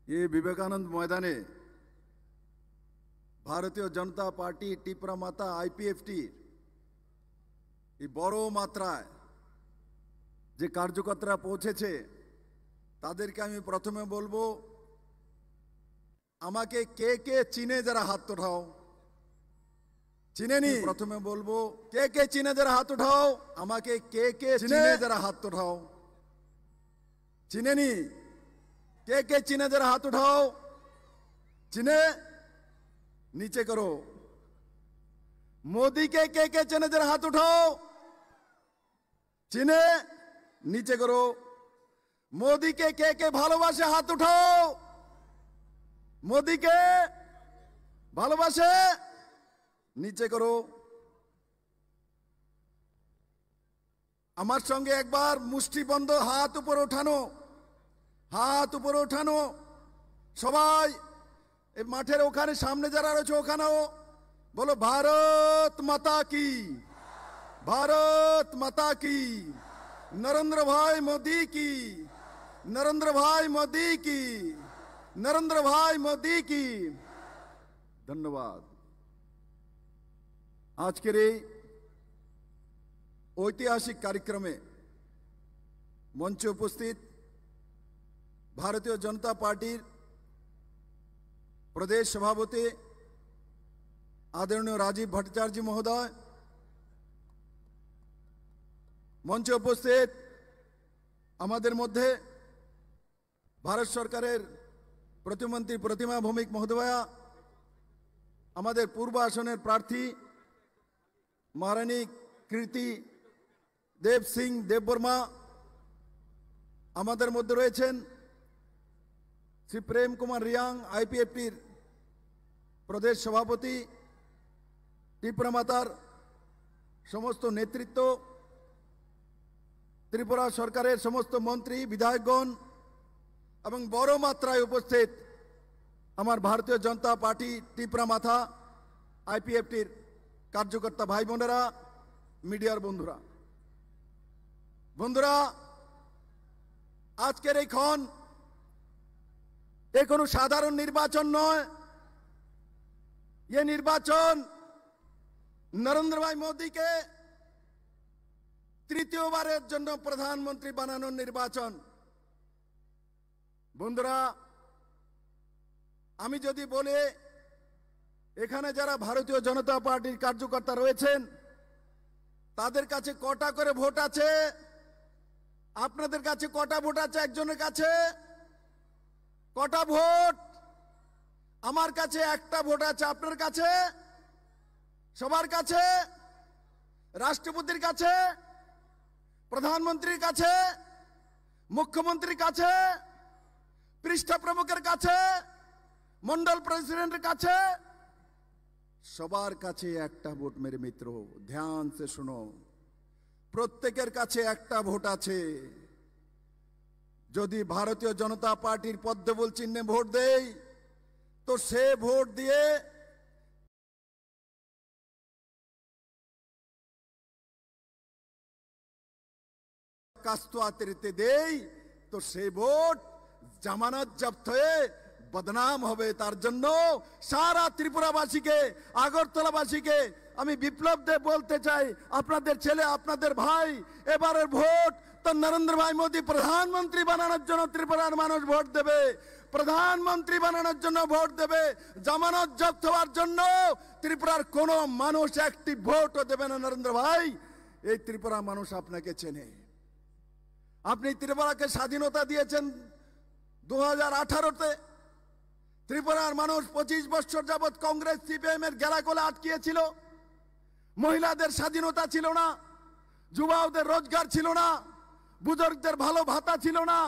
ये विवेकानंद मैदाने भारतीय जनता पार्टी टिपरा माता आईपीएफटी बड़ मात्राय যে কার্যকর্তারা পৌঁছেছে তাদেরকে আমি প্রথমে বলবো আমাকে কে কে চিনে যারা হাত উঠাও চিনেনি প্রথমে বলবো কে কে চিনে যারা হাত উঠাও আমাকে কে কে চিনে যারা হাত উঠাও চিনেনি কে কে চিনে যারা হাত উঠাও চিনে नीचे करो मोदी के चिन्ह जरा हाथ उठाओ चिन्ह नीचे करो मोदी के भालोबासे हाथ उठाओ मोदी के भालोबासे नीचे करो আমার সঙ্গে একবার মুষ্টিবন্ধ হাত উপরে ওঠানো সবাই এই মাঠের ওখানে সামনে যারা রয়েছে ওখানেও বলো ভারত মাতা কি নরেন্দ্র ভাই মোদি কি নরেন্দ্র ভাই মোদি কি ধন্যবাদ আজকের এই ঐতিহাসিক কার্যক্রমে মঞ্চে উপস্থিত ভারতীয় জনতা পার্টির प्रदेश सभापति आदरणीय राजीव भट्टाचार्य महोदय मंचे उपस्थित आमादेर मध्य भारत सरकारेर प्रतिमंत्री प्रतिमा भौमिक महोदया आमादेर पूर्व आसनेर प्रार्थी महारानी कीर्ति देव सिंह देवबर्मा आमादेर मध्य रयेछेन श्री प्रेम कुमार रियांग आईपीएफटीर प्रदेश सभापति त्रिपुरा मातार समस्त नेतृत्व त्रिपुरा सरकारेर समस्त मंत्री विधायकगण एवं बड़ मात्राय उपस्थित आमार भारतीय जनता पार्टी त्रिपुरा माथा आईपीएफटीर कार्यकर्ता भाई बोनेरा मीडियार बंधुरा आजकेर এই ক্ষণ एक कोनो साधारण निर्वाचन नय ये निर्वाचन नरेंद्र भाई मोदी के तृतीय बारेर जन्य प्रधानमंत्री बनानोर निर्वाचन बंधुरा आमी जदि बोले एखाने जारा भारतीय जनता पार्टीर कार्यकर्ता रयेछेन तादेर काछे कटा करे भोट आछे आपनादेर काछे कटा भोट आछे एकजनेर काछे कटा भोट आमार काछे एकटा भोट आछे आपनार काछे सबार काछे राष्ट्रपतिर काछे प्रधानमंत्रीर काछे मुख्यमंत्रीर काछे पृष्ठ प्रमुखेर काछे मंडल प्रेसिडेंटेर काछे सबार काछे एकटा भोट मेरे मित्रों ध्यान से सुनो प्रत्येकेर काछे एकटा भोट आछे যদি ভারতীয় জনতা পার্টির পদ্মফুল চিহ্নে ভোট দেই তো সে ভোট দিয়ে কাস্তুয়াতিতে দেই তো সে ভোট জামানত জব্দ হয়ে বদনাম হবে তার জন্য সারা ত্রিপুরাবাসীকে আগরতলাবাসীকে আমি বিপ্লব দে বলতে চাই আপনাদের ছেলে আপনাদের ভাই এবারের ভোট तो नरेंद्र भाई मोदी प्रधानमंत्री बनानोर जोन्नो त्रिपुरार मानुष भोट देबे प्रधानमंत्री बनानोर जोन्नो भोट देबे जमानत जब्त होवार जोन्नो त्रिपुरार कोनो मानुष एकटी भोटও देबे ना नरेंद्र भाई এই ত্রিপুরা মানুষ আপনাকে চেনে আপনি ত্রিপুরাকে স্বাধীনতা দিয়েছেন 2018 তে ত্রিপুরার মানুষ 25 বছর যাবত কংগ্রেস সিপিএম এর গেলাগোলে আটকিয়েছিল মহিলাদের স্বাধীনতা ছিল না যুবকদের রোজগার ছিল না বুজুর্গদের ভালো ভাতা ছিল না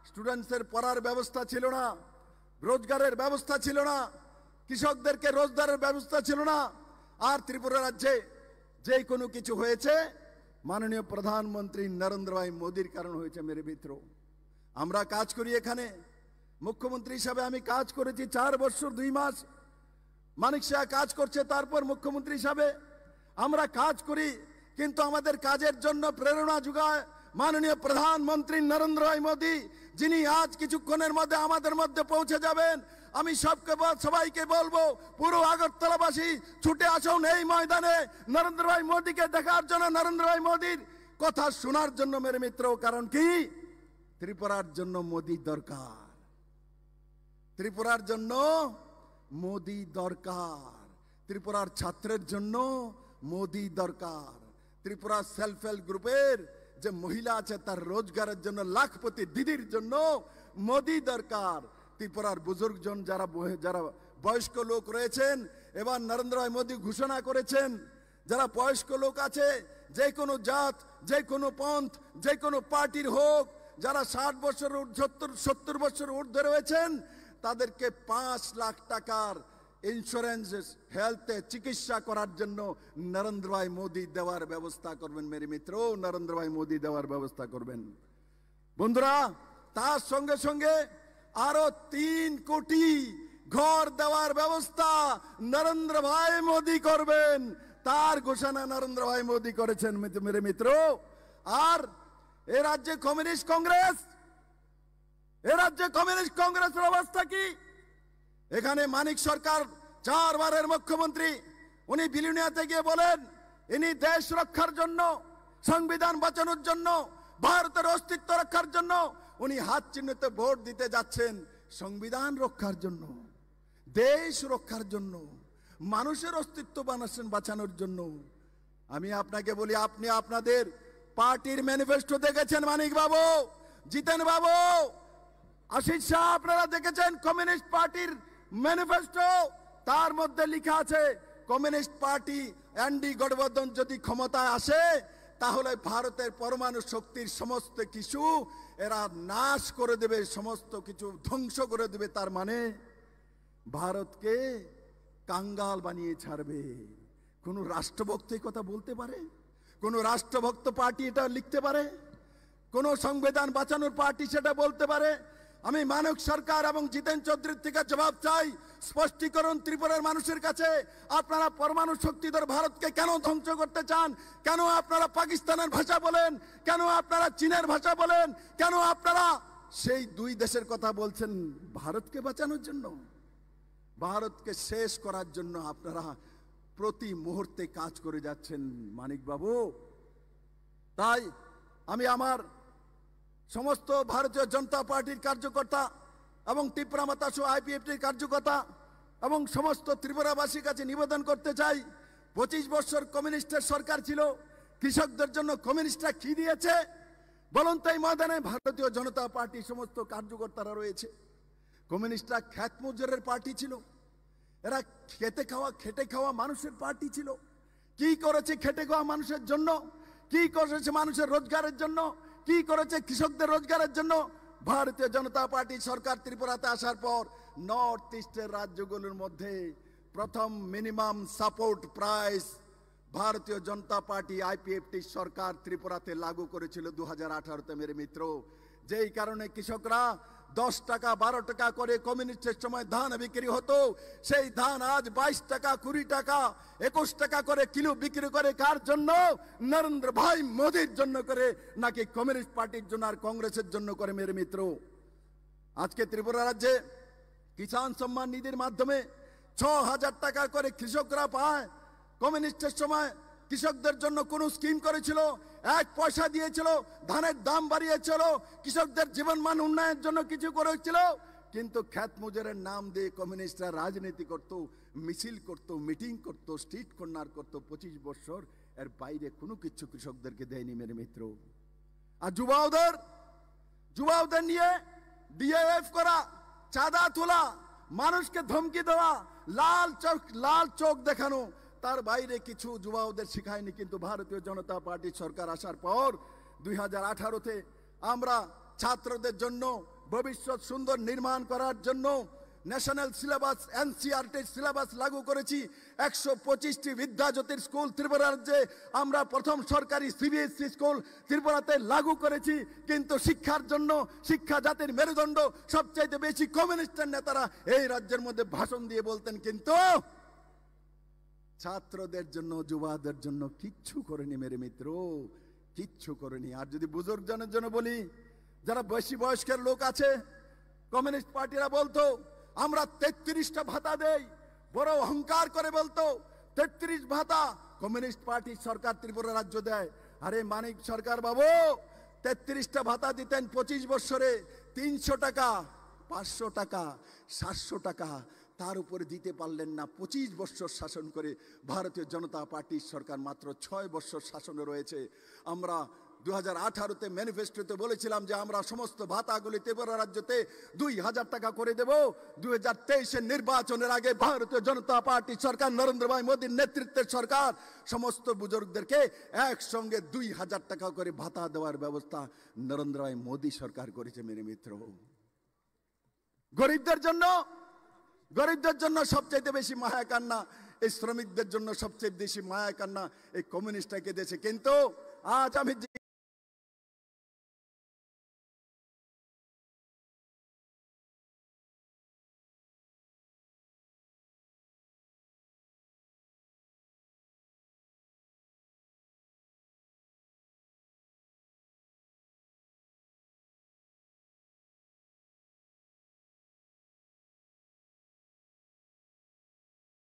স্টুডেন্টসের পড়ার ব্যবস্থা ছিল না রোজগারের ব্যবস্থা ছিল না কৃষকদেরকে রোজগারের ব্যবস্থা ছিল না আর ত্রিপুরা রাজ্যে যে কোনো কিছু হয়েছে মাননীয় প্রধানমন্ত্রী নরেন্দ্র ভাই মোদির কারণে হয়েছে মেরে মিত্র আমরা কাজ করি এখানে মুখ্যমন্ত্রী হিসেবে আমি কাজ করেছি 4 বছর 2 মাস মানিক শাহ কাজ করছে তারপর মুখ্যমন্ত্রী হিসেবে আমরা কাজ করি কিন্তু আমাদের কাজের জন্য প্রেরণা যোগায় মাননীয় প্রধানমন্ত্রী নরেন্দ্র ভাই মোদী, যিনি আজ কিছুক্ষণের মধ্যে আমাদের মধ্যে পৌঁছে যাবেন। আমি সবাইকে বলবো, পুরো আগরতলাবাসী ছুটে আসুন এই ময়দানে নরেন্দ্র ভাই মোদীকে দেখার জন্য, নরেন্দ্র ভাই মোদীর কথা শোনার জন্য মেরে মিত্র। কারণ কি, ত্রিপুরার জন্য মোদী দরকার, ত্রিপুরার জন্য মোদী দরকার, ত্রিপুরার ছাত্রের জন্য মোদী দরকার, ত্রিপুরা সেলফ হেল্প গ্রুপের যে মহিলা আছে তার রোজগারের জন্য, লাখপতি দিদির জন্য মোদী দরকার, ত্রিপুরার বুজুর্গজন যারা বয়স্ক লোক রয়েছেন, এবার নরেন্দ্র ভাই মোদী ঘোষণা করেছেন যারা বয়স্ক লোক আছে, যে কোনো জাত, যে কোনো পন্থ, যে কোনো পার্টির হোক, যারা 60 বছর 70 বছর ঊর্ধ্বে রয়েছেন, তাদেরকে 5 লাখ টাকার ইন্স্যুরেন্স হেলথে চিকিৎসা করার জন্য নরেন্দ্র ভাই মোদী দেওয়ার ব্যবস্থা করবেন মেরে মিত্র, নরেন্দ্র ভাই মোদী দেওয়ার ব্যবস্থা করবেন। বন্ধুরা, তার সঙ্গে সঙ্গে আরো 3 কোটি ঘর দেওয়ার ব্যবস্থা নরেন্দ্র ভাই মোদী করবেন, তার ঘোষণা নরেন্দ্র ভাই মোদী করেছেন মেরে মিত্র। আর এ রাজ্যে কমিউনিস্ট কংগ্রেস, এ রাজ্যে কমিউনিস্ট কংগ্রেসের অবস্থা কি? এখানে মানিক সরকার 4 বারের মুখ্যমন্ত্রী, উনি বিলুনিয়াতে গিয়ে বলেন ইনি দেশ রক্ষার জন্য, সংবিধান বাঁচানোর জন্য, ভারতের অস্তিত্ব রক্ষার জন্য উনি হাত চিহ্নিত ভোট দিতে যাচ্ছেন। সংবিধান রক্ষার জন্য, দেশ রক্ষার জন্য, মানুষের অস্তিত্ব বাঁচানোর জন্য। আমি আপনাকে বলি, আপনি আপনাদের পার্টির ম্যানিফেস্টো দেখেছেন মানিক বাবু, জিতেন বাবু, আশিস শাহ, আপনারা দেখেছেন কমিউনিস্ট পার্টির ম্যানিফেস্টো? তার মধ্যে লেখা আছে কমিউনিস্ট পার্টি এনডি গঠবন্ধন যদি ক্ষমতায় আসে তাহলে ভারতের পরমাণু শক্তির সমস্ত কিছু এরা নাশ করে দেবে, সমস্ত কিছু ধ্বংস করে দেবে। তার মানে ভারতকে কাঙ্গাল বানিয়ে ছাড়বে। কোন রাষ্ট্রভক্ত এই কথা বলতে পারে? কোন রাষ্ট্রভক্ত পার্টি এটা লিখতে পারে? কোন সংবিধান বাঁচানোর পার্টি সেটা বলতে পারে? আমি মানিক সরকার এবং জিতেন চৌধুরীর থেকে জবাব চাই, স্পষ্টীকরণ ত্রিপুরার মানুষের কাছে। আপনারা পরমাণু শক্তিধর ভারতকে কেন ধ্বংস করতে চান? কেন আপনারা পাকিস্তানের ভাষা বলেন? কেন আপনারা চীনের ভাষা বলেন? কেন আপনারা সেই 2 দেশের কথা বলছেন? ভারতকে বাঁচানোর জন্য, ভারতকে শেষ করার জন্য আপনারা প্রতি মুহূর্তে কাজ করে যাচ্ছেন মানিক বাবু। তাই আমি আমার সমস্ত ভারতীয় জনতা পার্টির কার্যকর্তা এবং ত্রিপুরা মাতা সহ আইপিএফটির কার্যকর্তা এবং সমস্ত ত্রিপুরাবাসীর কাছে নিবেদন করতে চাই, 25 বছর কমিউনিস্টের সরকার ছিল, কৃষকদের জন্য কমিউনিস্টরা কি দিয়েছে বলুন তো? এই ময়দানে ভারতীয় জনতা পার্টির সমস্ত কার্যকর্তারা রয়েছে। কমিউনিস্টরা খ্যাত মজুরের পার্টি ছিল, এরা খেটে খাওয়া মানুষের পার্টি ছিল। কি করেছে খেটে খাওয়া মানুষের জন্য? কি করেছে মানুষের রোজগারের জন্য? কি করেছে কৃষকদের রোজগারের জন্য? ভারতীয় জনতা পার্টি সরকার ত্রিপুরাতে আসার পর নর্থ ইস্টের রাজ্যগুলোর মধ্যে প্রথম মিনিমাম সাপোর্ট প্রাইস ভারতীয় জনতা পার্টি আইপিএফটি সরকার ত্রিপুরাতে লাগু করেছিল 2018-তে মেরে মিত্র। যেই কারণে কৃষকরা 10 টাকা 12 টাকা করে কমিউনিস্টের সময় ধান বিক্রি হতো, সেই ধান আজ 22 টাকা 20 টাকা 21 টাকা করে কিলো বিক্রি করে। কার জন্য? নরেন্দ্র ভাই মোদীর জন্য করে, নাকি কমিউনিস্ট পার্টির জন্য আর কংগ্রেসের জন্য করে মেরে মিত্র? আজকে ত্রিপুরা রাজ্যে কিষাণ সম্মান নিধির মাধ্যমে 6000 টাকা করে কৃষকরা পায়। কমিউনিস্টের সময় কৃষকদের জন্য কোন স্কিম করেছিল? 1 পয়সা দিয়েছিল? ধানের দাম বাড়িয়েছিল? কৃষকদের জীবনমান উন্নয়নের জন্য কিছু করেছিল? কিন্তু খ্যাত মজুরের নাম দিয়ে কমিউনিস্টরা রাজনীতি করত, মিছিল করত, মিটিং করত, স্ট্রিট কর্নার করত। 25 বছর এর বাইরে কোনো কিছু কৃষকদেরকে দেয়নি মেরে মিত্র। আর যুবাওদের নিয়ে ডিএফ করা, চাঁদা তোলা, মানুষকে ধমকি দেওয়া, লাল চোখ দেখানো, তার বাইরে কিছু যুবাওদের শিখায়নি। কিন্তু ভারতীয় জনতা পার্টি সরকার আসার পর 2018-তে আমরা ছাত্রদের জন্য ভবিষ্যৎ সুন্দর নির্মাণ করার জন্য ন্যাশনাল সিলেবাস এনসিইআরটি সিলেবাস লাগু করেছি। 125টি বিদ্যাজ্যোতির স্কুল ত্রিপুরা রাজ্যে আমরা প্রথম সরকারি সিবিএসই স্কুল ত্রিপুরাতে লাগু করেছি। কিন্তু শিক্ষার জন্য, শিক্ষা জাতির মেরুদণ্ড, সবচাইতে বেশি কমিউনিস্টের নেতারা এই রাজ্যের মধ্যে ভাষণ দিয়ে বলতেন, কিন্তু ছাত্রদের জন্য, যুবাদের জন্য কিচ্ছু করেনি মেরে মিত্র। কিচ্ছু করেনি। আর যদি বুজুর্গজনের জন্য বলি, যারা বেশি বয়স্কের লোক আছে, কমিউনিস্ট পার্টিরা বলতো আমরা 33টা ভাতা দেই, বড় অহংকার করে বলতো 33 ভাতা কমিউনিস্ট পার্টির সরকার ত্রিপুরা রাজ্য দেয়। আরে মানিক সরকার বাবু, 33টা ভাতা দিতেন 25 বছরে, 300 টাকা, 500 টাকা, 700 টাকা, তার উপরে দিতে পারলেন না। 25 বছর শাসন করে ভারতীয় জনতা পার্টির সরকার মাত্র 6 বছর শাসনে রয়েছে। আমরা 2018-তে ম্যানিফেস্টোতে বলেছিলাম যে আমরা সমস্ত ভাতাগুলি ত্রিপুরা রাজ্যতে 2000 টাকা করে দেব। 2023-এর নির্বাচনের আগে ভারতীয় জনতা পার্টি সরকার, নরেন্দ্র ভাই মোদীর নেতৃত্বের সরকার, সমস্ত বুজুর্গদেরকে একসঙ্গে 2000 টাকা করে ভাতা দেওয়ার ব্যবস্থা নরেন্দ্র ভাই মোদী সরকার করেছে। মেরে মিত্র, গরিবদের জন্য সবচাইতে বেশি মায়া কান্না, এই শ্রমিকদের জন্য সবচেয়ে বেশি মায়া কান্না এই কমিউনিস্টটাকে দিয়েছে। কিন্তু আজ আমি